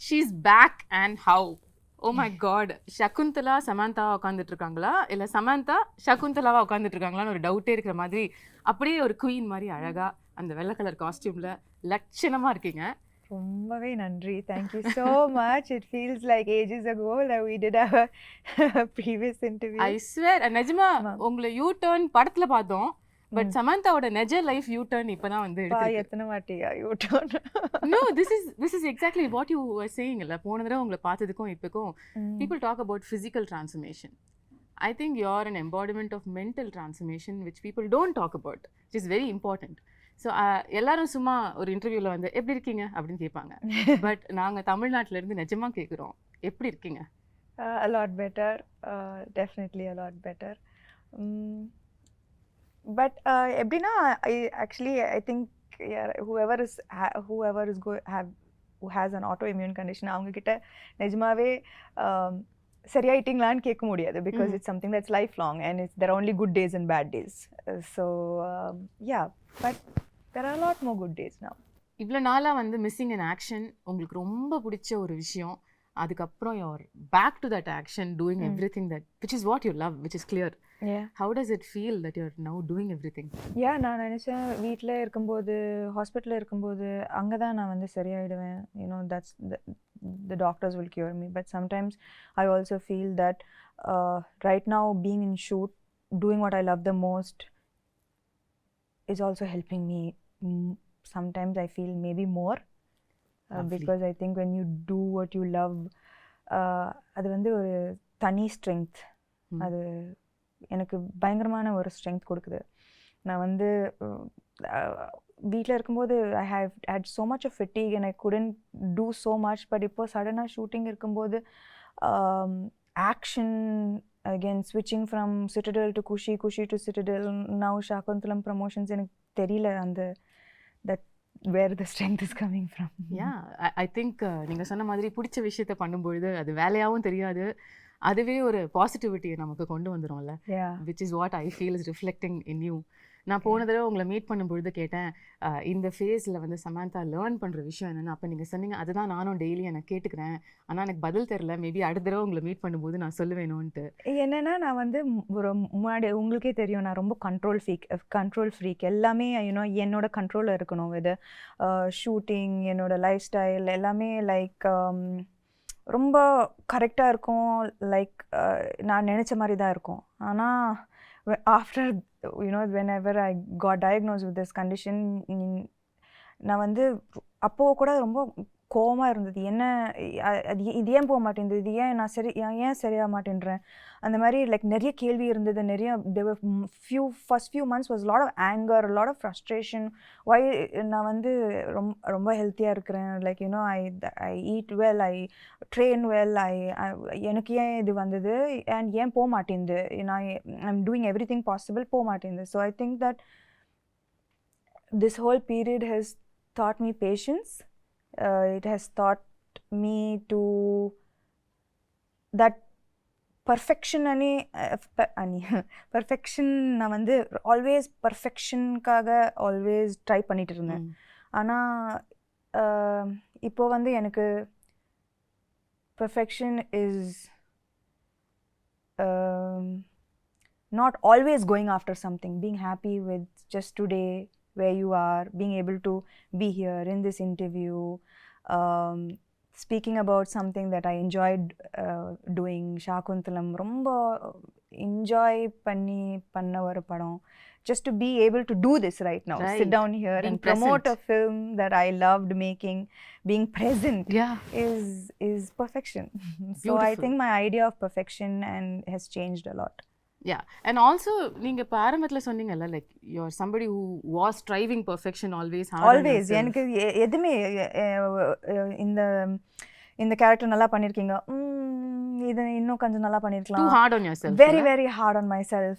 She's back and how? Oh my god. Shakuntala Samantha உட்காந்துட்டு இருக்காங்களா இல்ல சமந்தா சகுந்தலாவா உட்காந்துட்டு இருக்காங்களான்னு ஒரு டவுட்டே இருக்கிற மாதிரி அப்படியே ஒரு குயின் மாதிரி அழகா அந்த வெள்ளை கலர் காஸ்டியூம்ல லட்சணமா இருக்கீங்க. ரொம்பவே நன்றி. Thank you so much. It feels like ages ago that we did our previous interview. I swear நிஜமா உங்களை யூ டர்ன் படத்துல பார்த்தோம். பட் சமந்தாவோட நெஜ லைஃப் யூ டர்ன் இப்பதான் வந்து எடுத்து எத்தனை வாட்டியா U turn? No, this is exactly what you were saying. இல்ல போன தடவை உங்களை பார்த்ததுக்கும் இப்போக்கும் people talk about physical transformation. I think you're an embodiment of mental transformation which people don't talk about, which is very important. So எல்லாரும் சும்மா ஒரு இன்டர்வியூவில் வந்து எப்படி இருக்கீங்க அப்படின்னு கேட்பாங்க. பட் நாங்கள் தமிழ்நாட்டில இருந்து நிஜமா கேட்குறோம், எப்படி இருக்கீங்க? A lot better, definitely a lot better. But எப்படின்னா I think whoever who has an autoimmune condition அவங்க கிட்ட நிஜமாவே சரியாயிட்டீங்களான்னு கேட்க முடியாது, because it's something that's lifelong and there are only good days and bad days. So yeah, but there are a lot more good days now. இவ்வளோ நாளாக வந்து missing in action உங்களுக்கு ரொம்ப பிடிச்ச ஒரு விஷயம், அதுக்கப்புறம் you're back to that action doing everything that which is what you love, which is clear. Yeah. How does it feel that you're now doing everything? Yeah, நான் நினச்சேன் வீட்டில் இருக்கும்போது ஹாஸ்பிட்டலில் இருக்கும்போது அங்கே தான் நான் வந்து சரியாயிடுவேன், that's the doctors will cure me. But sometimes I also feel that right now being in shoot, doing what I love the most is also helping me. Sometimes I feel maybe more because I think when you do what you love, அது வந்து ஒரு தனி strength, அது எனக்கு பயங்கரமான ஒரு strength கொடுக்குது. நான் வந்து வீட்டில் இருக்கும்போது I had so much of fatigue and I couldn't do so much. But இப்போ சடனாக ஷூட்டிங் இருக்கும்போது action, again switching from Citadel to Kushi to Citadel, now Shakuntalam promotions, எனக்கு தெரியல அந்த that where the strength is coming from. Yeah, I think நீங்கள் சொன்ன மாதிரி பிடிச்ச விஷயத்தை பண்ணும்பொழுது அது வேலையாகவும் தெரியாது, அதுவே ஒரு பாசிட்டிவிட்டியை நமக்கு கொண்டு வந்துடும்ல. which is what I feel is reflecting in you. நான் போன தடவை உங்களை மீட் பண்ணும்பொழுது கேட்டேன், இந்த ஃபேஸில் வந்து சமந்தா லேர்ன் பண்ணுற விஷயம் என்னென்னு. அப்போ நீங்கள் சொன்னீங்க அதுதான் நானும் டெய்லி எனக்கு கேட்டுக்கிறேன், ஆனால் எனக்கு பதில் தெரில, மேபி அடுத்த தடவை உங்களை மீட் பண்ணும்போது நான் சொல்லுவேணும்ன்ட்டு. என்னென்னா நான் வந்து ஒரு முன்னாடி உங்களுக்கே தெரியும் நான் ரொம்ப கண்ட்ரோல் ஃப்ரீக், எல்லாமே என்னோட கண்ட்ரோலில் இருக்கணும். இது ஷூட்டிங், என்னோட லைஃப் ஸ்டைல் எல்லாமே லைக் ரொம்ப கரெக்டாக இருக்கும், லைக் நான் நினச்ச மாதிரி தான் இருக்கும். ஆனால் after whenever I got diagnosed with this condition, நான் வந்து அப்போது கூட ரொம்ப கோவமாக இருந்தது. என்ன இது ஏன் போக மாட்டேங்குது, இது ஏன் நான் ஏன் சரியாக மாட்டேன்றேன், அந்த மாதிரி லைக் நிறைய கேள்வி இருந்தது. நிறைய first few months was a lot of anger, a lot of frustration. why நான் வந்து ரொம்ப ஹெல்த்தியாக இருக்கிறேன், like I eat well, I train well, எனக்கு ஏன் இது வந்தது அண்ட் ஏன் போக மாட்டேங்குது, I'm doing everything possible, போக மாட்டேங்குது. So I think that this whole period has taught me patience. It has taught me to that perfection perfection நான் வந்து ஆல்வேஸ் பர்ஃபெக்ஷனுக்காக ஆல்வேஸ் ட்ரை பண்ணிட்டு இருந்தேன். ஆனால் இப்போ வந்து எனக்கு perfection is not always going after something, being happy with just today where you are, being able to be here in this interview, speaking about something that I enjoyed doing. Shakuntalam romba enjoy panna ஒரு படம். Just to be able to do this right now, right. Sit down here being and promote present. A film that I loved making, being present, is perfection. So I think my idea of perfection has changed a lot. Yeah, and also நீங்க பாரம்பரியத்துல சொன்னீங்கல்ல, like you're somebody who was striving perfection always, எனக்கு எதுமே இந்த character நல்லா பண்ணிருக்கீங்க, இது இன்னும் கொஞ்சம் நல்லா பண்ணிருக்கலாம், too hard on yourself, very hard on myself.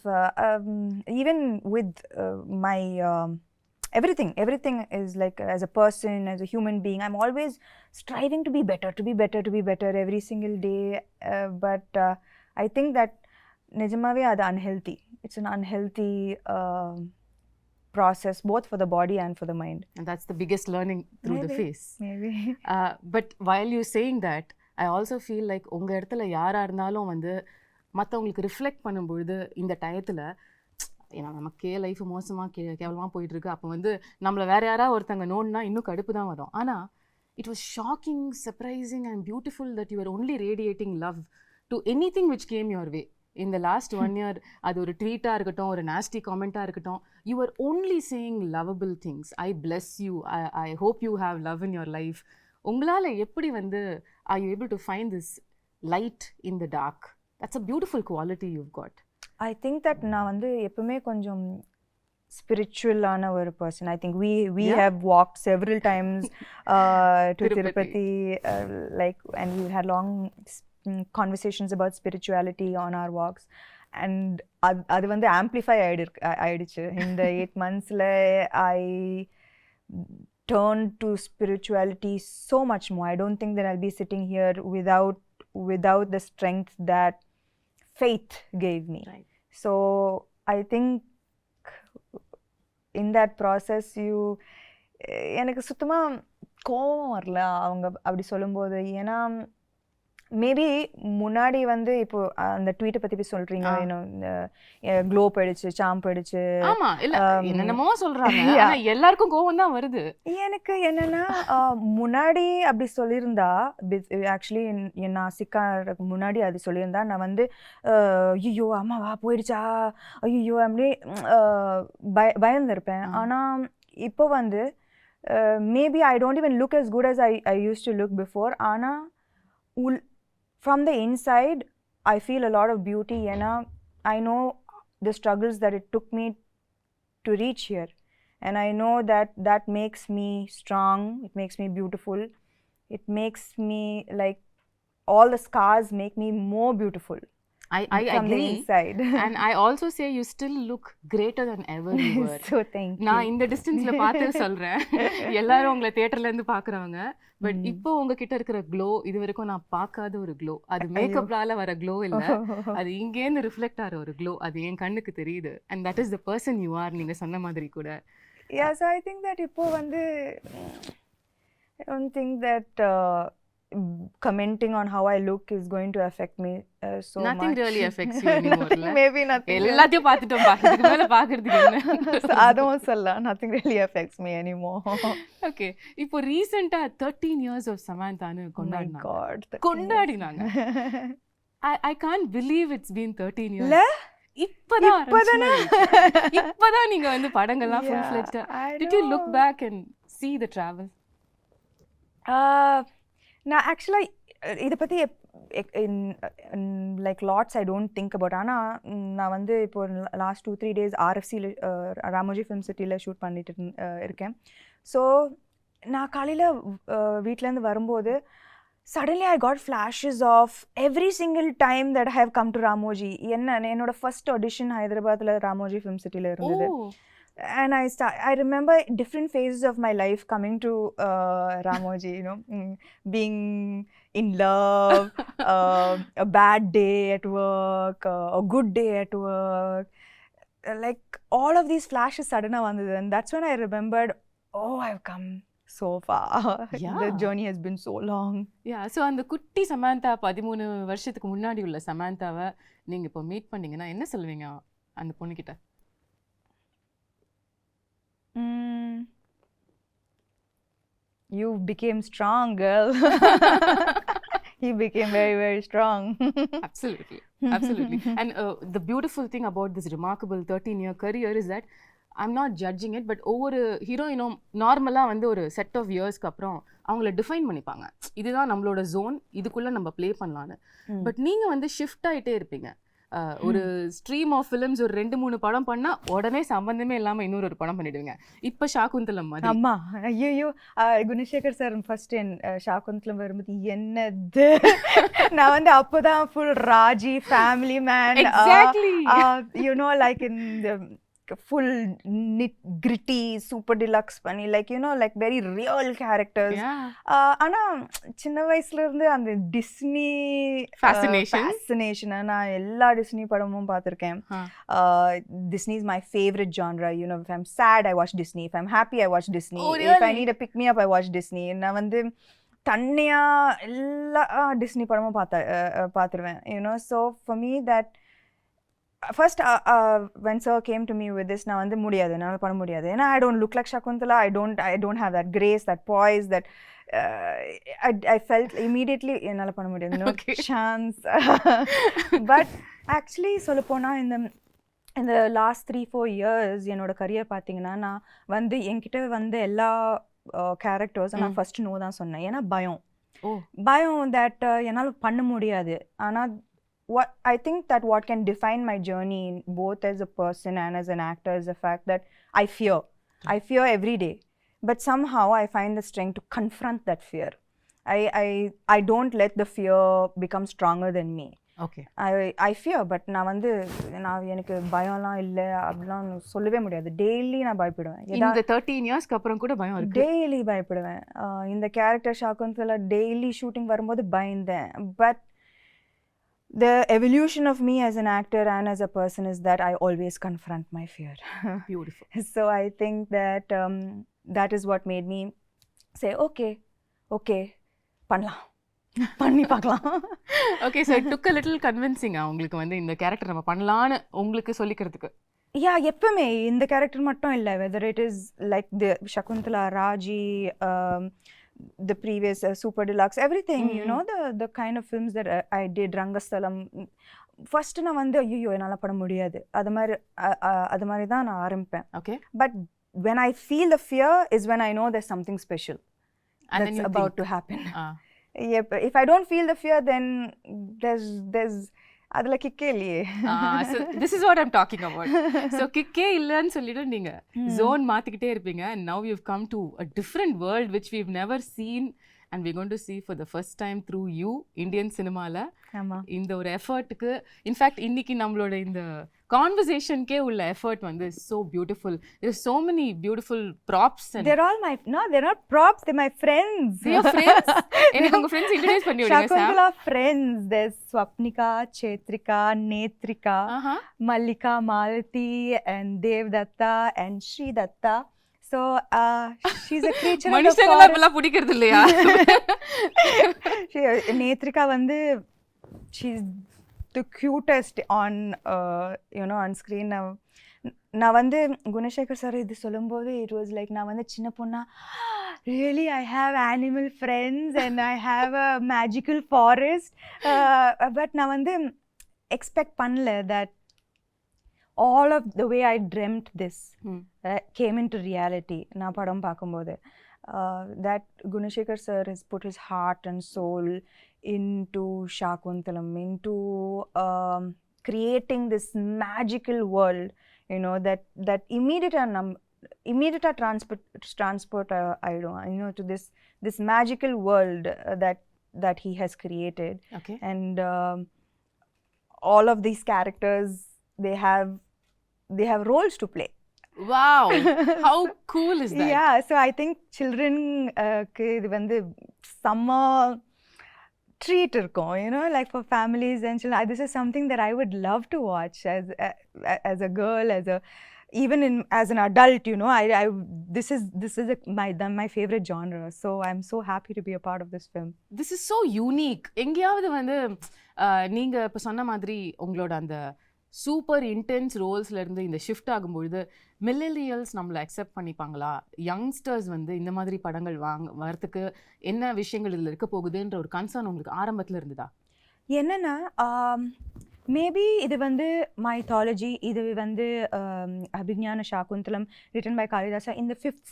Even with my everything is like, as a person, as a human being, I'm always striving to be better every single day. But I think that நிஜமாவே அது unhealthy. It's an unhealthy process, both for the body and for the mind. And that's the biggest learning through the phase. Maybe. But while you're saying that, I also feel like உங்க இடத்துல யாரா இருந்தாலும் வந்து மற்றவங்களுக்கு reflect பண்ணும்பொழுது இந்த டயத்தில் ஏன்னா நமக்கே லைஃப் மோசமாக கேவலமாக போயிட்டுருக்கு, அப்போ வந்து நம்மளை வேறு யாராவது ஒருத்தங்க நோண்டுனா இன்னும் கடுப்பு தான் வரும். ஆனால் it was shocking, surprising and beautiful that you were only radiating love to anything which came your way. In the last 1 year, அது ஒரு ட்வீட்டாக இருக்கட்டும், ஒரு nasty comment-ஆக இருக்கட்டும், you were only saying lovable things. I bless you. I hope you have love in your life. உங்களால் எப்படி வந்து are you able to find this light in the dark? That's a beautiful quality you've got. I think that நான் வந்து எப்பவுமே கொஞ்சம் spiritual-ஆன ஒரு person. I think we have walked several times to Tirupati, like, and we had long conversations about spirituality on our walks, and அது வந்து amplify ஆயிடுச்சு in the 8 monthsல. I turned to spirituality so much more. I don't think that I'll be sitting here without the strength that faith gave me. Right. So I think in that process எனக்கு சுத்தமாக கோபம் வரல அவங்க அப்படி சொல்லும்போது. ஏன்னா maybe முன்னாடி வந்து இப்போ அந்த ட்வீட்டை பற்றி போய் சொல்கிறீங்க, இந்த க்ளோ போயிடுச்சு, சாம் போயிடுச்சு, என்னென்னமோ சொல்கிறாங்க, எல்லாருக்கும் கோவம் தான் வருது. எனக்கு என்னென்னா முன்னாடி அப்படி சொல்லியிருந்தா, ஆக்சுவலி நான் சிக்காருக்கு முன்னாடி அது சொல்லியிருந்தா நான் வந்து ஐயோ அம்மாவா போயிடுச்சா, ஐயோ அப்படி பயந்துருப்பேன். ஆனால் இப்போ வந்து maybe I don't even look as good as I used to look before. ஆனால் from the inside I feel a lot of beauty. I know the struggles that it took me to reach here, and I know that makes me strong, it makes me beautiful, it makes me like all the scars make me more beautiful. I agree. And I also say you still look greater than ever you were. So thank you. நான் இந்த டிஸ்டன்ஸ்ல பார்த்து சொல்றேன், எல்லாரும் உங்களை தியேட்டர்ல இருந்து பாக்குறவங்க, பட் இப்போ உங்ககிட்ட இருக்கிற க்ளோ இது வரைக்கும் நான் பார்க்காத ஒரு க்ளோ. அது மேக்கப்லால வர க்ளோ இல்ல, அது இங்கேருந்து ரிஃப்ளெக்ட் ஆகிற ஒரு க்ளோ. அது என் கண்ணுக்கு தெரியுது. and that is the person you are. நீங்க சொன்ன மாதிரி கூட. Yeah, so I think that இப்போ வந்து I don't think that commenting on how I look is going to affect me so nothing much. really affects you anymore. Maybe nothing. எல்லாத்தையும் பார்த்துட்டோம், இதுக்கு மேல பார்க்கிறதுக்கு என்ன? அதுவும் சொல்லலாம், nothing really affects me anymore. Okay, இப்போ ரீசெண்டா 13 years of Samanthaன்னு கொண்டாடினாங்க. I can't believe it's been 13 years. இப்பதான் நீங்க வந்து படங்கள்லாம் full fledged. Did you look back and see the travel? நான் ஆக்சுவலாக இதை பற்றி like lots I don't think about. ஆனால் நான் வந்து இப்போ லாஸ்ட் 2-3 days RFCயில் ராமோஜி ஃபிலிம் சிட்டியில் ஷூட் பண்ணிட்டு இருக்கேன். ஸோ நான் காலையில் வீட்டிலேருந்து வரும்போது suddenly I got flashes of every single time that I have come to Ramoji. என்னோட ஃபர்ஸ்ட் ஆடிஷன் ஹைதராபாத்தில் ராமோஜி ஃபிலிம் சிட்டியில் இருந்தது. And I remember different phases of my life coming to Ramoji, being in love, a bad day at work, a good day at work, like all of these flashes suddenly vandhu, and that's when I remembered, oh, I've come so far. Yeah. The journey has been so long. Yeah, so அந்த குட்டி சமந்தா 13 வருஷத்துக்கு முன்னாடி உள்ள சமந்தாவை நீங்க இப்போ meet பண்ணீங்கன்னா என்ன சொல்லுவீங்க அந்த பொண்ணுகிட்ட? You became strong, girl. You became very, very strong. Absolutely. And the beautiful thing about this remarkable 13-year career is that I'm not judging it, but ஒவ்வொரு ஹீரோயினும் நார்மலாக வந்து ஒரு செட் ஆஃப் இயர்ஸ்க்கு அப்புறம் அவங்கள டிஃபைன் பண்ணிப்பாங்க, இதுதான் நம்மளோட ஜோன், இதுக்குள்ளே நம்ம ப்ளே பண்ணலான்னு. பட் நீங்கள் வந்து ஷிஃப்ட் ஆகிட்டே இருப்பீங்க. ஒரு ஸ்ட்ரீம் ஆஃப் ஃபிலிம்ஸ் ஒரு 2-3 படம் பண்ணா உடனே சம்பந்தமே இல்லாம இன்னொரு படம் பண்ணிடுவீங்க. இப்ப ஷாகுந்தலம் மாதிரி. அம்மா ஐயோ, குணசேகர் சார் ஃபர்ஸ்ட் ஷாகுந்தலம் வரும்போது என்னது, நான் வந்து அப்போதான் full Raji family man, Exactly. Like in full gritty super deluxe பண்ணி like you know like very real characters. ஆனா சின்ன வயசுல இருந்து அந்த டிஸ்னி fascination நான் எல்லா டிஸ்னி படமும் பார்த்திருக்கேன். Disney is my favorite genre. You know, if I'm sad I watch Disney, if I'm happy I watch Disney. Oh, really? If I need a pick me up I watch Disney. நான் வந்து தன்னியா எல்லா Disney படமும் பார்த்துருவேன். You know, so for me that first when sir came to me with this நான் வந்து முடியாது, என்னால் பண்ண முடியாது. ஏன்னா I don't look like Shakuntala, I don't have that grace, that poise, that I felt immediately என்னால் பண்ண முடியாது, no chance. But actually சொல்லப்போனா இந்த லாஸ்ட் 3-4 years என்னோட கரியர் பார்த்தீங்கன்னா நான் வந்து என்கிட்ட வந்து எல்லா கேரக்டர்ஸ் நான் ஃபர்ஸ்ட் நோ தான் சொன்னேன். ஏன்னா பயம் தட் என்னால் பண்ண முடியாது. ஆனால் what I think that what can define my journey both as a person and as an actor is the fact that I fear every day, but somehow I find the strength to confront that fear. I don't let the fear become stronger than me. Okay. I fear, but நான் வந்து எனக்கு பயம்லாம் இல்லை அப்படிலாம் சொல்லவே முடியாது. Daily நான் பயப்படுவேன். இந்த 13 இயர்ஸ்க்கு அப்புறம் கூட பயம் இருக்கு? டெய்லி பயப்படுவேன். இந்த கேரக்டர் ஷாக்குந்தலா டெய்லி ஷூட்டிங் வரும்போது பயந்தேன். But the evolution of me as an actor and as a person is that I always confront my fear. Beautiful. So I think that that is what made me say okay பண்ணலாம், பண்ணி பார்க்கலாம். Okay, so it took a little convincing உங்களுக்கு வந்து இந்த character நம்ம பண்ணலாம்னு உங்களுக்கு சொல்லிக்கிறதுக்கு. எப்பவுமே இந்த கேரக்டர் மட்டும் இல்லை, whether it is like the Shakuntala, Raji, the previous super deluxe, everything, you know, the kind of films that I did, Rangastalam, first நான் வந்து ஐயோ என்னால் பண்ண முடியாது, அது மாதிரி தான் நான் ஆரம்பிப்பேன். Okay. But when I feel the fear is when I know there's something special and that's about to happen. If I don't feel the fear, then there's அதுல கிக்கே இல்லையே. So this is what I'm talking about. So கிக்கே இல்லைன்னு சொல்லிட்டு நீங்க zone மாத்திக்கிட்டே இருப்பீங்க, and now you've come to a different world which we've never seen and we're going to see for the first time through you, Indian cinemaல. இந்த ஒரு எஃபர்ட்டுக்கு in fact இன்னைக்கு நம்மளோட இந்த கான்வர்சேஷனுக்கே உள்ள எஃபர்ட் வந்து so beautiful. There's so many beautiful props and they're not props, they're my friends. Your friends? எனக்கு உங்க friends introduce பண்ணி விடுங்க sir. Shakuntala friends, there's Swapnika, Chetrika, Netrika, Mallika, Malati and Devdatta and Sri Datta. So she's a creature of the forest. மனுஷங்கள எல்லாம் பிடிக்கிறது இல்லையா? Netrika வந்து she's the cutest on you know on screen. நான் வந்து Gunasekar sir இது சொல்லும்போது it was like நான் வந்து சின்ன பொண்ணா really I have animal friends and I have a magical forest, but நான் வந்து expect பண்ணல that all of the way I dreamt this came into reality. நான் படம் பார்க்கும்போது that Gunashekar sir has put his heart and soul into Shakuntalam, into creating this magical world, you know, that immediate transport I don't, you know, to this magical world that he has created. Okay. And all of these characters, they have roles to play. Wow, how cool is that? Yeah, so I think children இது வந்து summer treat இருக்கும், you know, like for families and children. This is something that I would love to watch as a girl, even as an adult, you know. This is my favorite genre, so I'm so happy to be a part of this film. This is so unique. எங்கயாவது வந்து நீங்க இப்ப சொன்ன மாதிரி உங்களோட அந்த super intense ரோல்ஸ்ல இருந்து இந்த ஷிஃப்ட் ஆகும்பொழுது மில்லேனியல்ஸ் நம்மளை அக்செப்ட் பண்ணிப்பாங்களா, யங்ஸ்டர்ஸ் வந்து இந்த மாதிரி படங்கள் வரத்துக்கு என்ன விஷயங்கள் இதில் இருக்க போகுதுன்ற ஒரு கன்சர்ன் உங்களுக்கு ஆரம்பத்தில் இருந்ததா? என்னன்னா மேபி இது வந்து மைத்தாலஜி, இது வந்து அபிஞான சாகுந்தலம் ரிட்டன் பை காளிதாசா இந்த 5th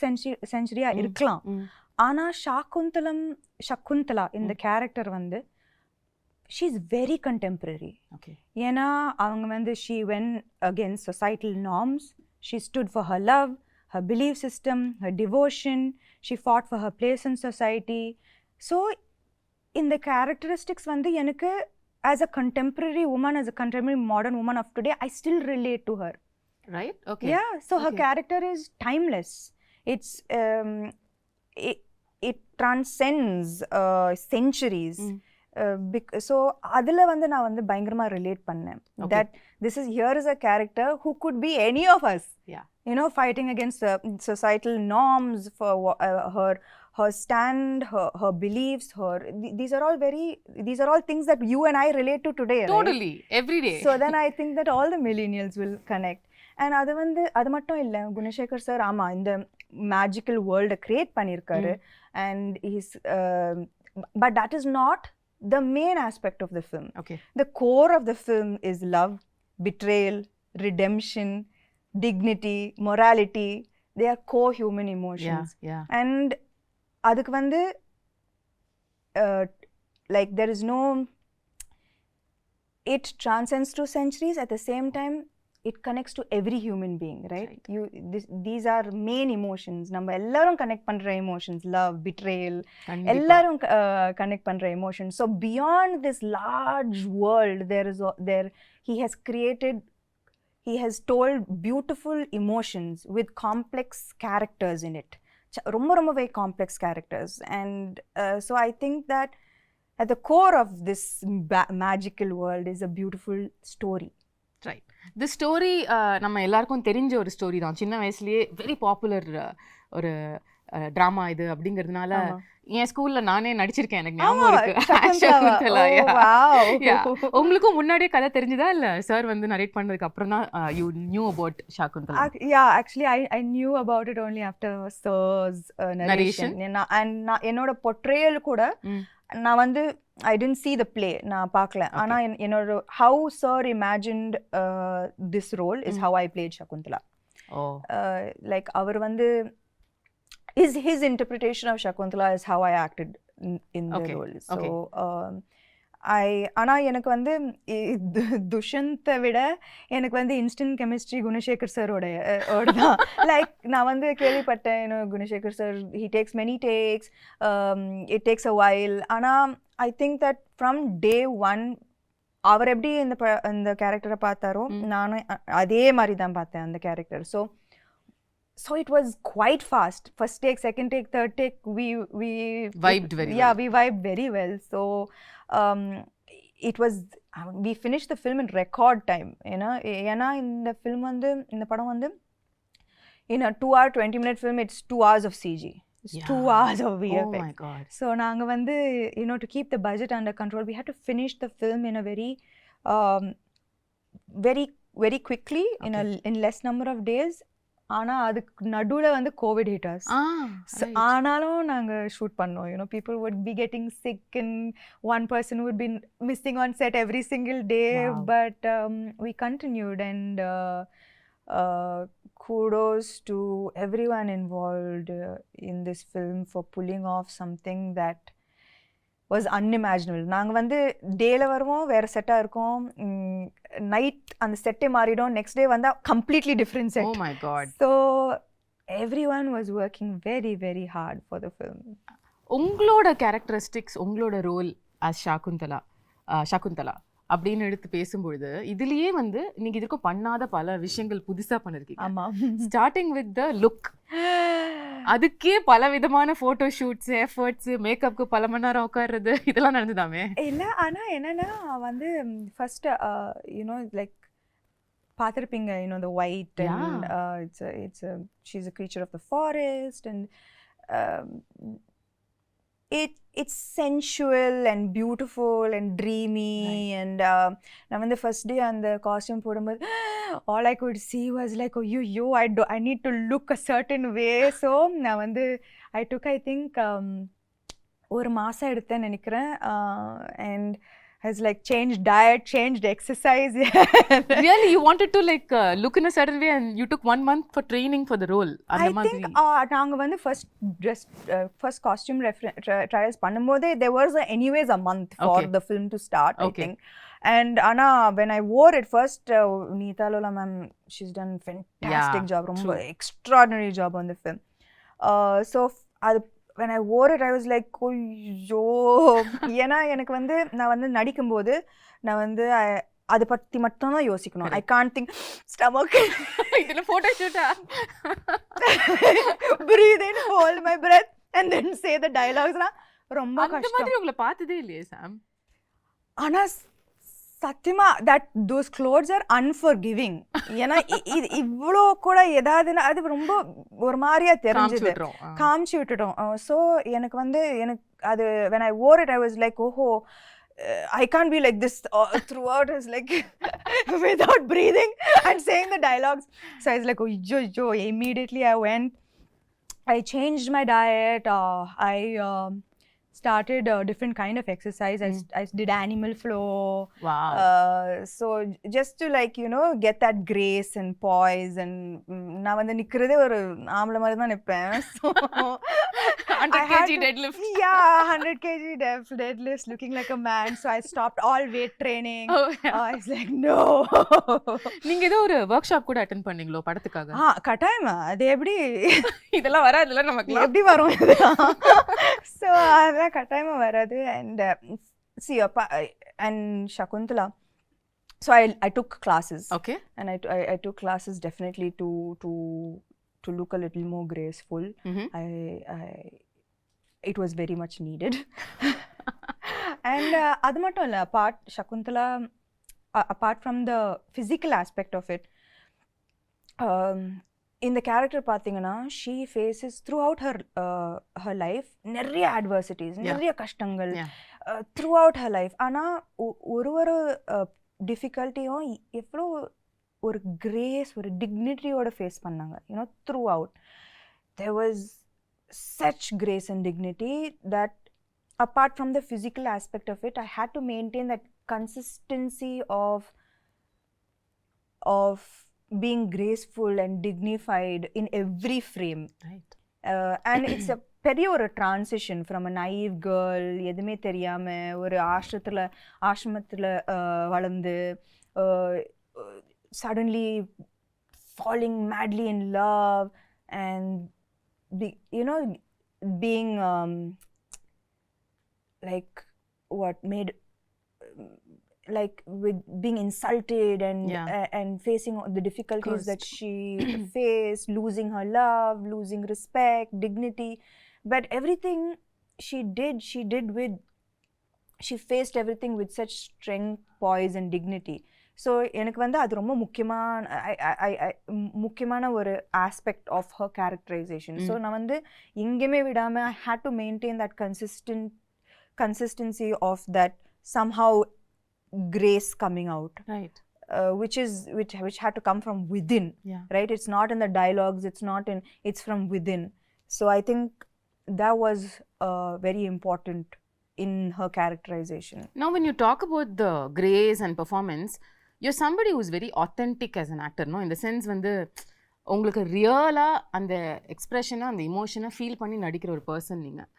century இருக்கலாம். ஆனால் சகுந்தலா இந்த கேரக்டர் வந்து she is very contemporary. Okay. ஏன்னா அவங்க வந்து she went against societal norms, she stood for her love, her belief system, her devotion, she fought for her place in society. So இந்த characteristics வந்து எனக்கு as a contemporary woman, as a contemporary modern woman of today, I still relate to her. right? Okay. Yeah, so her character is timeless. It's it transcends centuries. So adula vandu na vandu பயங்கரமா relate பண்ணேன். That this is here is a character who could be any of us. Yeah. You know, fighting against societal norms for her stand, her beliefs, these are all things that you and I relate to today, totally, right? every day. So then I think that all the millennials will connect. And அது மட்டும் இல்லை, Gunasekar sir ஆமா இந்த magical வேர்ல்டை create பண்ணியிருக்காரு. And he's but that is not the main aspect of the film. Okay. The core of the film is love, betrayal, redemption, dignity, morality. They are core human emotions. Yeah. And adukku vandu like there is no, it transcends through centuries. At the same time it connects to every human being, right? These are main emotions. நம்ம எல்லாரும் connect பண்ற emotions, love, betrayal, எல்லாரும் connect பண்ற emotions. So beyond this large world, he has told beautiful emotions with complex characters in it. ரொம்ப very complex characters. And so I think that at the core of this magical world is a beautiful story. Right. The story நம்ம எல்லாருக்கும் தெரிஞ்ச ஒரு story தான். சின்ன வயசுலயே very popular ஒரு drama இது அப்படிங்கிறதுனால என் ஸ்கூல்ல நானே நடிச்சிருக்கேன், எனக்கு ஞாபகம் இருக்கு. சகுந்தலா. உங்களுக்கும் முன்னாடியே கதை தெரிஞ்சதா இல்ல சார் வந்து நரேட் பண்ணதுக்கு அப்புறம் தான் you knew about Shakuntala? Yeah, actually I knew about it only after sir's narration. And என்னோட portrayal கூட நான் வந்து I didn't see the play, நான் பார்க்கல. ஆனா என்னோட how sir imagined this role is how I played Shakuntala. Like அவர் வந்து his interpretation of Shakuntala is how I acted in the role. So ஆனா எனக்கு வந்து துஷந்தை விட எனக்கு வந்து இன்ஸ்டன்ட் கெமிஸ்ட்ரி குணசேகர் சாரோட தான். லைக் நான் வந்து கேள்விப்பட்டேன், Gunasekar sir he takes many takes, it takes a while. ஆனா I think that from day one அவர் எப்படி இந்த கேரக்டரை பார்த்தாரோ நானும் அதே மாதிரி தான் பார்த்தேன் அந்த character. So it was quite fast. First take, second take, third take, we vibed very well. Yeah, we vibed very well. So it was, we finished the film in record time, you know. ஏன்னா இந்த film வந்து இந்த படம் வந்து in a 2-hour 20-minute film, it's 2 hours of CG. It's 2 hours of VFX. Oh my god. So நாங்க வந்து, you know, to keep the budget under control, we had to finish the film in a very quickly, in less number of days. ஆனா அதுக்கு நடுவுல வந்து Covid hit as. ஆனாலும் நாங்க shoot பண்ணோம். You know, people would be getting sick and one person would be missing on set every single day. Wow. But we continued, and kudos to everyone involved in this film for pulling off something that was unimaginable. நாங்க வந்து டேல வருவோம், வேற செட்டா இருக்கும், night அந்த செட்டே மாறிடும், நெக்ஸ்ட் டே வந்தா completely different set. Oh my god. So everyone was working very very hard for the film. உங்களோட கேரக்டரிஸ்டிக்ஸ், உங்களோட ரோல் as சகுந்தலா அப்படின்னு எடுத்து பேசும்பொழுது இதுலயே வந்து நீங்க இதுக்கும் பண்ணாத பல விஷயங்கள் புதுசா பண்ணிருக்கீங்க. ஆமா. ஸ்டார்டிங் வித் த லுக், அதுக்கே பல விதமான போட்டோ ஷூட்ஸ், எஃபர்ட்ஸ், மேக்கப்க்கு பல மணி நேரம் உட்கார்றது, இதெல்லாம் நடந்துதாமே? இல்ல, ஆனா என்னன்னா வந்து ஃபர்ஸ்ட் யூனோ லைக் பார்த்திருப்பீங்க, you know the white and she's a creature of the forest, and it's sensual and beautiful and dreamy. Right. And நான் வந்து ஃபர்ஸ்ட் டே அந்த காஸ்டியூம் போடும்போது all I could see was like, oh yo I need to look a certain way. So நான் வந்து I took, I think ஒரு மாசம் எடுத்தேன்னு நினைக்கிறேன். And has like changed diet, changed exercise. Really, you wanted to like look in a certain way, and you took 1 month for training for the role? I think நாங்க வந்து first costume trials பண்ணும்போது there was anyways a month for the film to start. I think. And Anna, when I wore it first, Neeta Lola ma'am, she's done fantastic job, ரொம்ப extraordinary job on the film. So when I wore it, I was like, ஐயோ, ஏன்னா எனக்கு வந்து நான் வந்து நடிக்கும்போது நான் வந்து அதை பற்றி மட்டும் தான் யோசிக்கணும். ஐ கான்ட் திங்க் ஸ்டமக் இதுல photo ஷூட்டா breathe in, hold my breath and then say the dialogues. ரொம்ப அந்த கஷ்டம். மாதிரி உங்களை பார்த்ததே இல்லையே சாம். ஆனா சத்தியமா that those clothes are unforgiving. ஏன்னா இவ்வளோ கூட ஏதாவதுன்னா அது ரொம்ப ஒரு மாதிரியா தெரிஞ்சது, காமிச்சு விட்டுட்டோம். ஸோ எனக்கு அது when I wore it I was like oh I can't be like this throughout. It's like without breathing and saying the dialogues. So I was like oh immediately I changed my diet. I started a different kind of exercise. I did animal flow. Wow. So just to like get that grace and poise, and நான் வந்து நிக்கிறதே ஒரு ஆம்பளை மாதிரி தான் நிப்பேன். So 100 kg deadlift. Yeah, 100 kg deadlift, looking like a man. So I stopped all weight training. I was like no. நீங்க ஏதோ ஒரு work shop கூட அட்டெண்ட் பண்ணீங்களோ படத்துக்காக? கட்டாயமா. அது எப்படி இதெல்லாம் வராதுல நமக்கு, எப்படி வரும் இதெல்லாம்? So அதெல்லாம் கட்டாயமா வராது. And see and Shakuntala, so I took classes. Okay. And I took classes definitely to look a little more graceful. It was very much needed. And adu mattum illa, Shakuntala, apart from the physical aspect of it, in the character பாத்தீங்கன்னா she faces throughout her life நிறைய adversities, நிறைய கஷ்டங்கள் throughout her life. ஆனா ஒரு டிஃபிகல்ட்டியும் எவ்வளோ ஒரு grace, ஒரு டிக்னிட்டியோட face பண்ணாங்க. throughout there was such grace and dignity that apart from the physical aspect of it I had to maintain that consistency of being graceful and dignified in every frame. Right. And it's a பெரிய ஒரு transition from a naive girl, எதுவுமே தெரியாம ஒரு ஆசிரமத்தில் வளர்ந்து suddenly falling madly in love and being like what made like with being insulted and facing the difficulties that she faced, losing her love, losing respect, dignity, but everything she faced everything with such strength, poise and dignity. So எனக்கு வந்து அது ரொம்ப முக்கியமான ஒரு aspect of her characterization. So நான் வந்து எங்கேயுமே விடாம I had to maintain that consistency of that somehow grace coming out, right? Which had to come from within. Right? It's not in the dialogues, it's from within. So I think that was very important in her characterization. Now when you talk about the grace and performance, you're somebody who's very authentic as an actor, no? In the sense வந்து உங்களுக்கு ரியலா அந்த எக்ஸ்பிரஷனை, அந்த இமோஷனை feel பண்ணி நடிக்கிற ஒரு person நீங்கள்.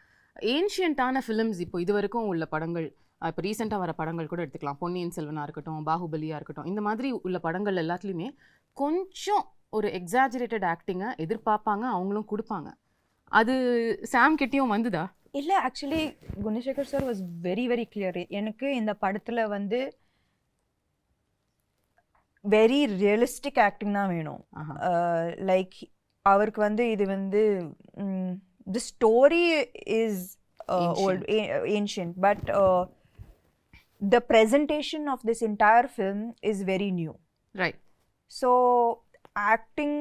ஏன்ஷியன்ட்டான ஃபிலிம்ஸ் இப்போ இது வரைக்கும் உள்ள படங்கள், இப்போ ரீசெண்டாக வர படங்கள் கூட எடுத்துக்கலாம், பொன்னியின் செல்வனாக இருக்கட்டும், பாகுபலியாக இருக்கட்டும், இந்த மாதிரி உள்ள படங்கள் எல்லாத்துலேயுமே கொஞ்சம் ஒரு எக்ஸாஜரேட்டட் ஆக்டிங்கை எதிர்பார்ப்பாங்க, அவங்களும் கொடுப்பாங்க. அது சாம் கிட்டேயும் வந்துதா? இல்லை, actually Gunasekar sir was very very clear. எனக்கு இந்த படத்தில் வந்து வெரி ரியலிஸ்டிக் ஆக்டிங் தான் வேணும். லைக் அவருக்கு வந்து இது வந்து the story is old, ancient, but the presentation of this entire film is very new. Right. So acting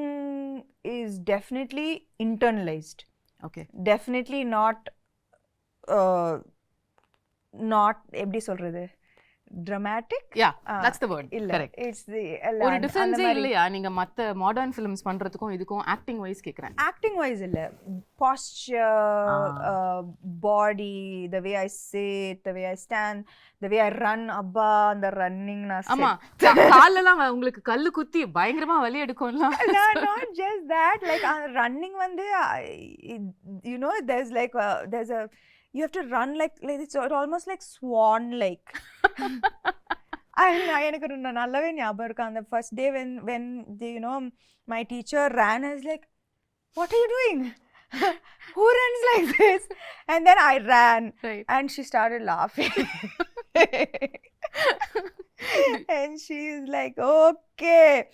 is definitely internalized. Okay. Definitely not எப்படி சொல்றது, dramatic. Yeah, that's the word. Correct. It's the ஒரு difference இல்லையா நீங்க மத்த modern films பண்றதுக்கும் இதுக்கும் acting wise கேக்குறேன்? Acting wise இல்ல, posture, body, the way I sit, the way I stand, the way I run, அப்பா அந்த ரன்னிங் நான் ஆமா காலெல்லாம் உங்களுக்கு கல்லு குத்தி பயங்கரமா வலி எடுக்கும்ல. Not just that, like running வந்து there's a you have to run like it's almost like swan like. எனக்கு நல்லாவே ஞாபகம் இருக்கு அந்த first day when my teacher ran. I was like, what are you doing? Who runs like this? And then I ran. Right. And she started laughing. And she's like, okay.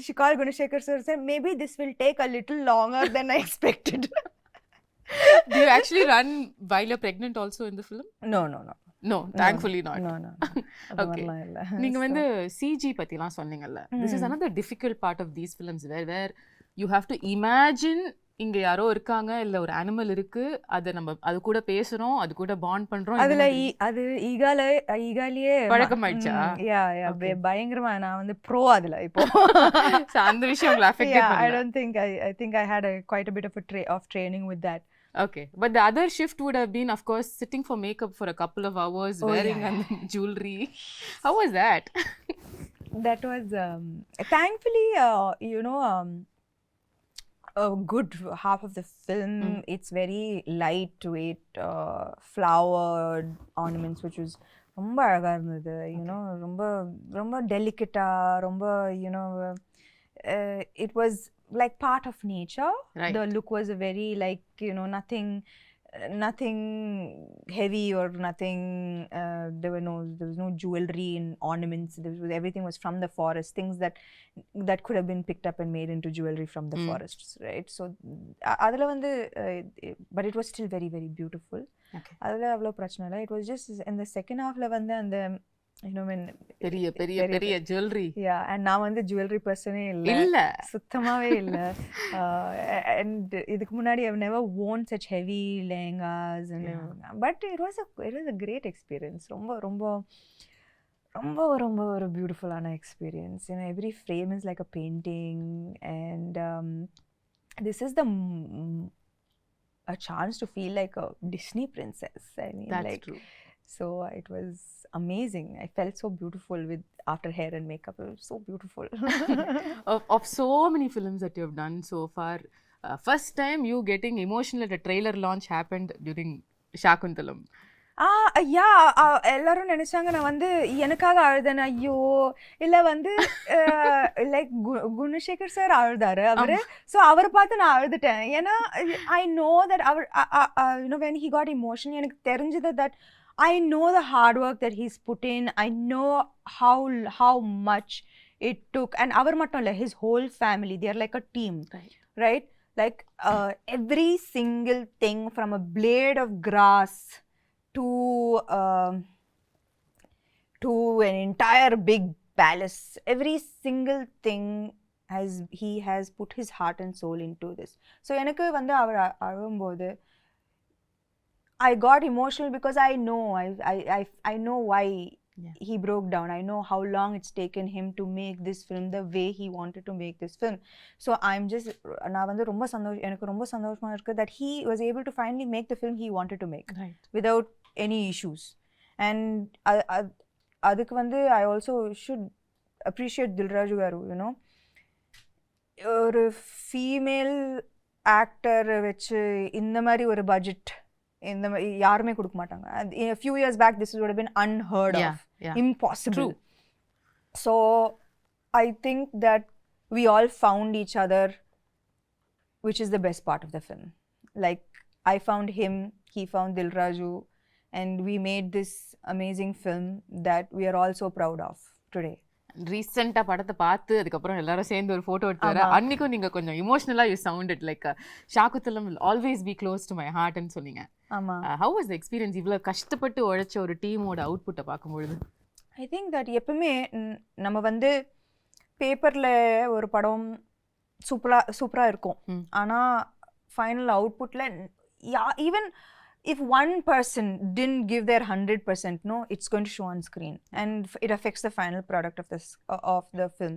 She called Gunashekhar sir and said, maybe this will take a little longer than I expected. Do you actually run while you're pregnant also in the film? No. No, thankfully not. No. Okay. நீங்க வந்து CG பத்திலாம் சொன்னீங்கல்ல. This is another difficult part of these films where you have to imagine இங்க யாரோ இருக்காங்க இல்ல ஒரு animal இருக்கு, அது நம்ம அது கூட பேசுறோம், அது கூட பாண்ட் பண்றோம். அதுல அது ஈகாலியே பழக்கமாயிடுச்சா? யா பயங்கரமா நான் வந்து ப்ரோ அதுல இப்போ. அந்த விஷயம் உங்களை அஃபெக்ட் பண்ணல? I don't think I think I had quite a bit of training with that. Okay, but the other shift would have been, of course, sitting for makeup for a couple of hours, wearing jewelry. How was that? That was thankfully a good half of the film. It's very lightweight, flowered ornaments, which was ரொம்ப அழகா இருந்தது. ரொம்ப டெலிகேட்டா, ரொம்ப it was like part of nature. Right. The look was very like nothing heavy or nothing. There was no jewelry and ornaments. Everything was from the forest, things that could have been picked up and made into jewelry from the forests, right? So adula vandu but it was still very very beautiful. Okay. adula avlo prachana illa. It was just in the second half la vandu and when பெரிய jewelry. Yeah, and நான் வந்து jewelry personே இல்ல, சுத்தமாவே இல்ல. And இதுக்கு முன்னாடி I've never worn such heavy lehengas and but it was a great experience. ரொம்ப ஒரு beautiful ஆன experience. Every frame is like a painting, and this is a chance to feel like a Disney princess. I mean, that's like, true. So it was amazing. I felt so beautiful after hair and makeup. It was so beautiful. Of so many films that you have done so far, first time you getting emotional at a trailer launch happened during Shakuntalam. எல்லாரும் நினைச்சாங்க நான் வந்து எனக்காக அழுதேன். ஐயோ இல்ல வந்து like Gunasekar sir அழுதாரு அவரு. ஸோ அவரை பார்த்து நான் அழுதுட்டேன். ஏன்னா ஐ நோ தட் அவர் when he got emotional, எனக்கு தெரிஞ்சது that I know the hard work that he's put in. I know how much it took. And avar mattum illa, his whole family, they are like a team, right? Like every single thing, from a blade of grass to an entire big palace, every single thing he has put his heart and soul into this. So enakku vandu avar alumbodhu I got emotional because I know why he broke down. I know how long it's taken him to make this film the way he wanted to make this film. So I'm just நான் வந்து எனக்கு ரொம்ப சந்தோஷமா இருக்கு that he was able to finally make the film he wanted to make, right, without any issues. And அதுக்கு வந்து I also should appreciate Dilraju garu. ஒரு female actor வச்சு இந்த மாதிரி ஒரு பட்ஜெட் இந்த யாருமே கொடுக்க மாட்டாங்க. A few years back this would have been unheard of. Impossible. True. So I think that we all found each other, which is the best part of the film. Like I found him, he found Dilraju, and we made this amazing film that we are all so proud of today. ரீசெண்டாக படத்தை பார்த்து அதுக்கப்புறம் எல்லாரும் சேர்ந்து ஒரு photo எடுத்து வர அன்னைக்கும் நீங்கள் கொஞ்சம் இமோஷனலாக you sounded like Shaakuntalam will always be close to my ஹார்ட்னு சொன்னீங்க. ஹவ் வாஸ் த எக்ஸ்பீரியன்ஸ் இவ்வளோ கஷ்டப்பட்டு உழைச்ச ஒரு டீமோட அவுட்புட்டை பார்க்கும்பொழுது? ஐ திங்க் தட் எப்பவுமே நம்ம வந்து பேப்பரில் ஒரு படம் சூப்பராக இருக்கும், ஆனால் ஃபைனல் அவுட்புட்டில் even if one person didn't give their 100%, no, it's going to show on screen and it affects the final product of the film.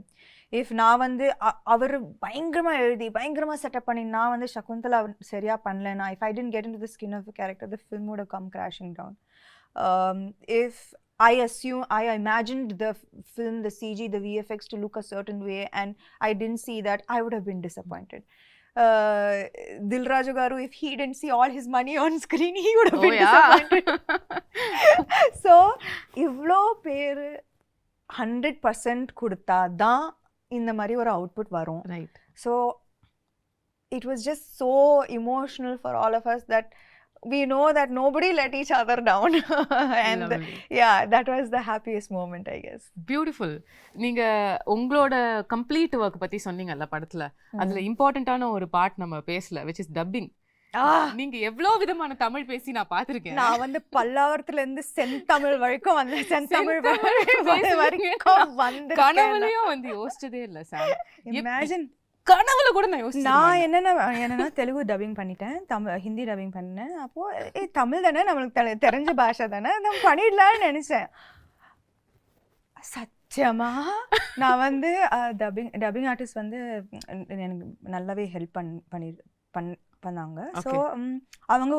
If நான் வந்து அவர் பயங்கரமா எழுதி பயங்கரமா செட்டப் பண்ணி நான் வந்து சகுந்தலா சரியா பண்ணலனா, if I didn't get into the skin of the character, the film would have come crashing down. If I imagined the film, the CG, the VFX to look a certain way and I didn't see that, I would have been disappointed. Dilraju garu, if he didn't see all his money on screen, he would have been disappointed. So ivlo per 100% கொடுத்தா தான் இந்த மாதிரி ஒரு output வரும். Right. So it was just so emotional for all of us that we know that nobody let each other down. And yeah, that was the happiest moment, I guess. Beautiful. நீங்க உங்களோட complete work பத்தி சொன்னீங்கல்ல படத்துல, அதுல இம்பார்ட்டன்டான ஒரு part நம்ம பேசல, which is dubbing. நீங்க எவ்வளவு விதமான தமிழ் பேசி நான் பாத்திருக்கேன். நான் வந்து பல்லாவரத்துல இருந்து செந்தமிழ் வரைக்கும் வந்து செந்தமிழ் வரைக்கும் வந்து கனவுலயும் வந்து யோசிச்சதே இல்ல சார். இமேஜின் கனவுல கூட நான் யோசிச்சேன். நான் என்னன்னா தெலுங்கு டப்பிங் பண்ணிட்டேன், ஹிந்தி டப்பிங் பண்ணேன். அப்போ தமிழ் தானே நம்மளுக்கு தெரிஞ்ச பாஷை தானே, நம்ம பண்ணிடலாம்னு நினைச்சேன். சத்தியமா நான் வந்து டப்பிங் ஆர்டிஸ்ட் வந்து எனக்கு நல்லாவே ஹெல்ப் பண்ணாங்க. ஸோ அவங்க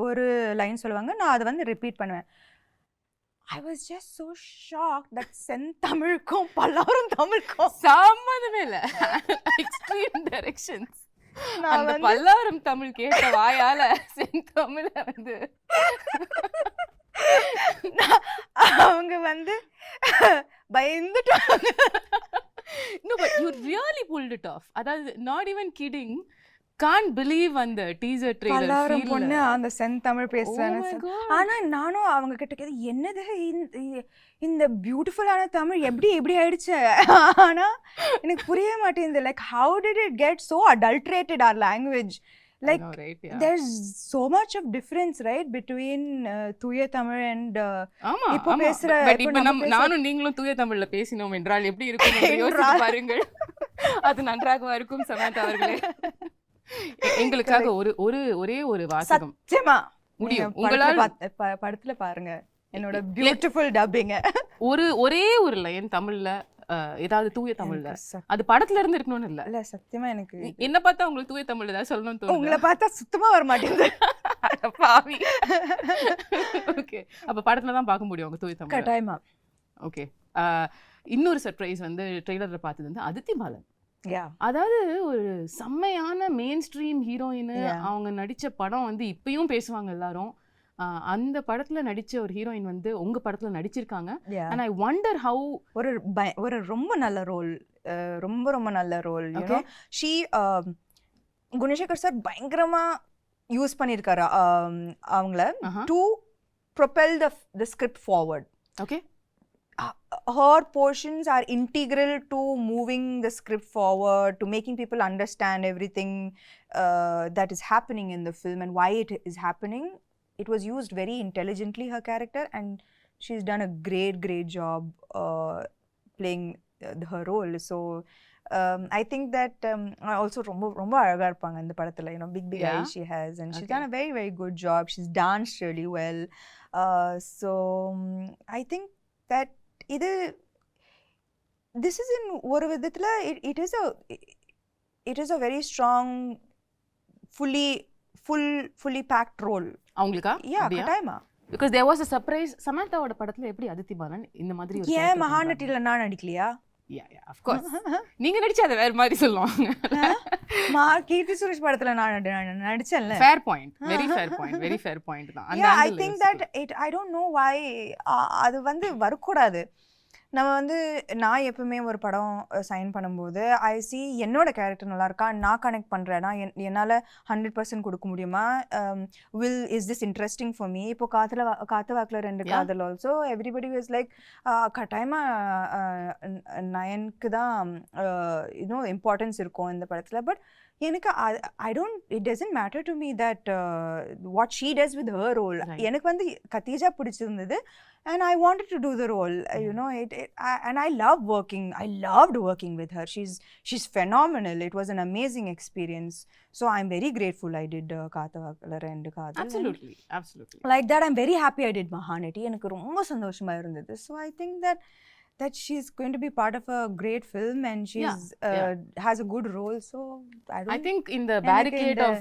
ஒரு லைன் சொல்லுவாங்க, நான் அதை வந்து ரிப்பீட் பண்ணுவேன். I was just so shocked that செந்தமிழுக்கும் Pallavaram தமிழுக்கும் சம்மந்தமே இல்ல. Extreme directions. அந்த பல்லாவரம் தமிழ் கேட்ட வாயால செந்தமிழ வந்து அவங்க வந்து பயந்துட்டாங்க. No, but you really pulled it off. அதாவது not even kidding. Can't believe அந்த டீசர் ட்ரெய்லர் பல்லாவரம் பொண்ணு அந்த செந்தமிழ் பேசுறாங்க. ஆனா நானும் அவங்க கிட்ட கேட்டேன், என்னது இந்த பியூட்டிஃபுல்லான தமிழ் எப்படி ஆயிடுச்சு? ஆனா எனக்கு புரிய மாட்டேங்குது. Like how did it get so adulterated our language? Like there's so much of difference, right, between தூய தமிழ் and இப்போ பேசுற. இப்போ நானும் நீங்களும் தூய தமிழ்ல பேசினோம் என்றால் எப்படி இருக்கும் யோசிச்சு பாருங்கள். அது நன்றாக இருக்கும் சமந்தா அவர்களே. எங்களுக்காக ஒரே ஒரு வாசகம் சத்தியமா முடியும். உங்களால படத்துல பாருங்க என்னோட பியூட்டிஃபுல் டப்பிங். ஒரே ஒரு லைன் தமிழ்ல, ஏதாவது தூய தமிழ்ல, அது படத்துல இருந்து இருக்கணும்னு இல்ல. சத்தியமா எனக்கு என்ன பார்த்தா உங்களுக்கு தூய தமிழ்ல ஏதாவது சொல்லணும்னு தோணுது? உங்களை பார்த்தா சுத்தமா வர மாட்டேங்குது. பாவி. ஓகே, அப்ப படத்துல தான் பார்க்க முடியும் உங்க தூய தமிழ். கட்டாயமா. ஓகே, இன்னொரு சர்ப்ரைஸ் வந்து ட்ரெய்லர்ல பார்த்தது வந்து அதித்தி பாலன். அதாவது ஒரு செம்மையான மெயின் ஸ்ட்ரீம் ஹீரோயின். அவங்க நடிச்ச படம் வந்து இப்பயும் பேசுவாங்க எல்லாரும். அந்த படத்துல நடிச்ச ஒரு ஹீரோயின் வந்து உங்க படத்துல நடிச்சிருக்காங்க. and I wonder how ஒரு ரொம்ப நல்ல ரோல், ரொம்ப நல்ல role. you know she Gunasekar sir பயங்கரமா யூஸ் பண்ணிருக்காரு அவங்கள to propel the script forward. okay, her portions are integral to moving the script forward, to making people understand everything that is happening in the film and why it is happening. It was used very intelligently, her character, and she's done a great job playing her role. So I think that also ரொம்ப அழகா இருப்பாங்க இந்த படத்துல. you know, big eyes she has, and she's done a very good job. She's danced really well. So I think that this is in ஒரு விதத்துல it is a very strong fully packed role அவங்களுக்கா. கட்டாயமா. because there was a surprise. சமந்தாவோட படத்துல எப்படி அதித்தி பாலன் இந்த மாதிரி ஒரு ஏன் மகாநட்டில நான் நடிக்கலையா? yeah of course. நீங்க நடிச்சா அது வேற மாதிரி சொல்லுவாங்க. கீர்த்தி சுரேஷ் படத்துல நான் நடிச்சேன்ல. fair point, very fair point தான். I think that I don't know why அது வந்து வரக்கூடாது. நம்ம வந்து நான் எப்பவுமே ஒரு படம் சைன் பண்ணும்போது ஐ சி என்னோட கேரக்டர் நல்லா இருக்கா, நான் கனெக்ட் பண்ணுறேன்னா என்னால் 100% கொடுக்க முடியுமா, is this interesting for me. இப்போ காத்து வாக்கில் 2 காதல் ஆல்சோ எவ்ரிபடி வாஸ் லைக் கட்டாயமாக நயனுக்கு தான் இன்னும் இம்பார்ட்டன்ஸ் இருக்கும் இந்த படத்தில். பட் எனக்கு it doesn't matter to me that what she does with her role. எனக்கு வந்து கத்தீஜா பிடிச்சிருந்தது and I wanted to do the role. You know, and I loved working with her. She's phenomenal. It was an amazing experience. So I'm very grateful I did Kaathavakala and Kaadhal. Absolutely. Like that, I'm very happy I did Mahanati. எனக்கு ரொம்ப சந்தோஷமா இருந்தது. So I think that she's going to be part of a great film and she's has a good role. So I think in the barricade of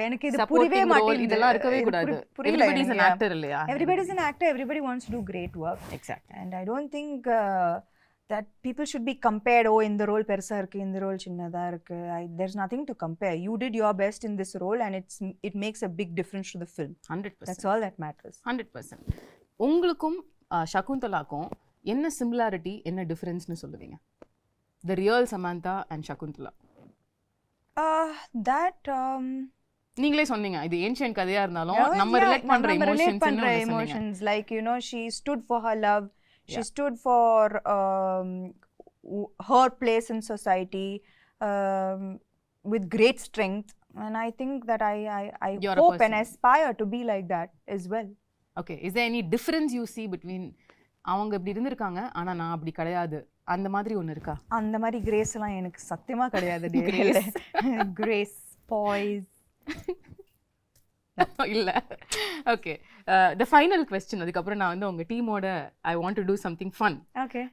எனக்கு இது புரியவே மாட்டேங்குது. இதெல்லாம் இருக்கவே கூடாது. Everybody is an actor இல்லையா? Everybody is an actor. Everybody wants to do great work. Exactly. And I don't think that people should be compared. Oh, இந்த role பெருசா இருக்கு, இந்த ரோல் சின்னதா இருக்கு. There's nothing to compare. You did your best in this role and it makes a big difference to the film. 100%. That's all that matters. 100%. உங்களுக்கும் சகுந்தலாக்கும் என்ன similarity, என்ன டிஃபரன்ஸ்னு சொல்லுவீங்க? The real Samantha and Shakuntala. நீங்களே சொன்னீங்க இது ancient கதையா இருந்தாலும் நம்ம ரிலேட் பண்ற emotions like you know she stood for her love, she stood for her place in society with great strength, and I think that I hope and aspire to be like that as well. Okay, is there any difference you see between அவங்க இப்படி இருந்திருக்காங்க ஆனா நான் அப்படி கிடையாது அந்த மாதிரி ஒன்னு இருக்கா? அந்த மாதிரி கிரேஸ் எல்லாம் எனக்கு சத்தியமா கிடையாது. கிரேஸ் பாய்ஸ் இல்ல. ஓகே, the final question, அதுக்கப்புறம் நான் வந்து உங்க டீமோட I want to do something fun. Okay.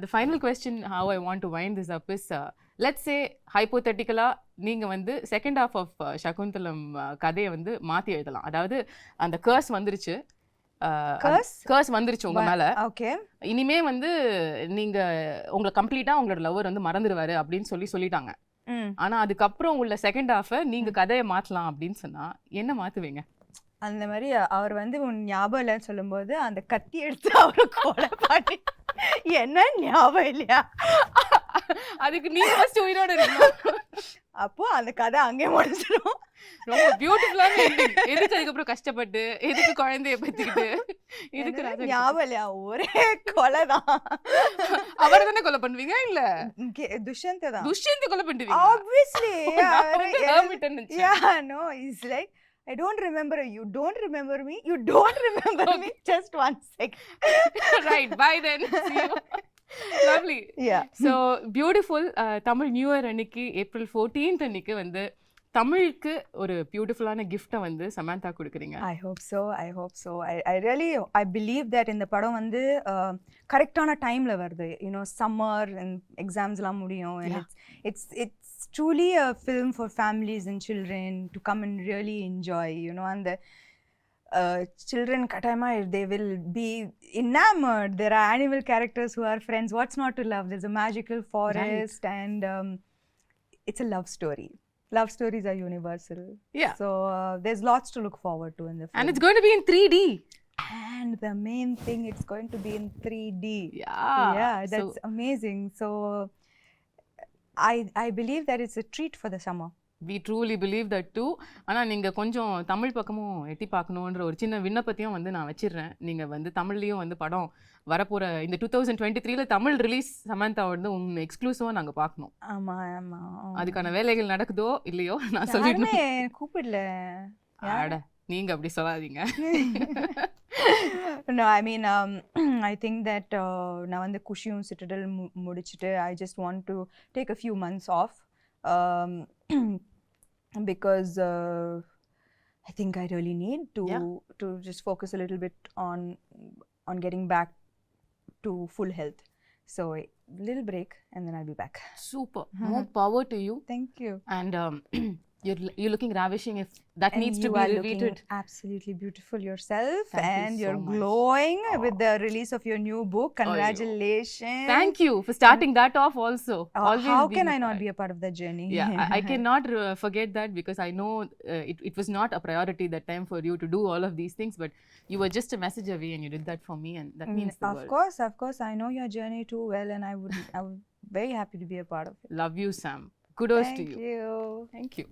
The final question how I want to wind this up is let's say hypothetically நீங்க வந்து செகண்ட் half of சகுந்தலம் கதையை வந்து மாத்தி எழுதலாம். அதாவது அந்த கர்ஸ் வந்துருச்சு, கர்ஸ் வந்துருச்சு உங்க மேல. ஓகே, இனிமே வந்து நீங்க உங்களை கம்ப்ளீட்டா உங்களோட லவர் வந்து மறந்துடுவாரு அப்படின்னு சொல்லிட்டாங்க. ஆனா அதுக்கப்புறம் உள்ள செகண்ட் ஹாஃப நீங்க கதையை மாத்தலாம் அப்படின்னு சொன்னா என்ன மாத்துவீங்க? அந்த மாதிரி அவர் வந்து உன் ஞாபகம் இல்லைன்னு சொல்லும்போது அந்த கத்தி எடுத்து அவரை கொலை பண்ணி என்ன ஞாபகம் இல்லையா அதுக்கு நீ ஃபர்ஸ்ட் உயிரோட இருக்கணும். அப்போ அந்த கதை அங்கேயே முடிஞ்சிடும். ரொம்ப பியூட்டிஃபுல்லான எண்டிங். எதுக்கு அதுக்கப்புறம் கஷ்டப்பட்டு எதுக்கு குழந்தைய பத்திக்கிட்டு இதுக்கு ஞாபகம் இல்லையா? ஒரே கொலை தான். அவரை தானே கொலை பண்ணுவீங்க? இல்ல துஷ்யந்த் தான். துஷ்யந்த் கொலை பண்ணுவீங்க obviously. yeah, no, it's like I don't remember you, don't remember me, you don't remember me, just 1 second. Right, bye then, see you. Lovely. Yeah, so beautiful. Tamil new year அன்னைக்கு April 14th அன்னைக்கு வந்து தமிழுக்கு ஒரு பியூட்டிஃபுல்லான கிஃப்ட்டை வந்து சமந்தா கொடுக்குறீங்க. I hope so. I really believe that இந்த படம் வந்து கரெக்டான டைம்ல வருது. you know, summer and exams எல்லாம் முடியும், and it's truly a film for families and children to come and really enjoy, you know, and the children katayama they will be enamored. There are animal characters who are friends. What's not to love? There's a magical forest, right. And it's a love story. Love stories are universal. Yeah. So there's lots to look forward to in the film. And it's going to be in 3D. And the main thing, it's going to be in 3D. Yeah, that's amazing. So I believe that it's a treat for the summer. We truly believe that too. ஆனா நீங்க கொஞ்சம் தமிழ் பக்கமும் எட்டி பார்க்கணுன்ற ஒரு சின்ன விண்ணப்பத்தையும் வந்து நான் வச்சிடுறேன். நீங்க வந்து தமிழ்லயும் வந்து படம் வரப்போற இந்த 2023ல தமிழ் ரிலீஸ் சமந்தா வந்து உங்க எக்ஸ்க்ளூசிவா நாங்க பார்க்கணும். ஆமா. அதுக்கான வேலைகள் நடக்குதோ இல்லையோ நான் சொல்லிடுறேன். கூப்பிடல. அட நீங்க அப்படி சொல்லாதீங்க. No, I mean I think that நான் வந்து குஷியும் சிட்டடல் முடிச்சிட்டு I just want to take a few months off. Because I think I really need to just focus a little bit on getting back to full health. So a little break and then I'll be back. Super. More power to you. Thank you. And you're looking ravishing. If that and needs to be repeated. Absolutely beautiful yourself. Thank and you you're so glowing with the release of your new book. Congratulations. Thank you for starting that off also. How can I not be a part of that journey? Yeah, I cannot forget that because I know it was not a priority that time for you to do all of these things, but you were just a message away and you did that for me, and that means the world. Of course I know your journey too well, and I would very happy to be a part of it. Love you, Sam. Kudos to you. Thank you. Thank you.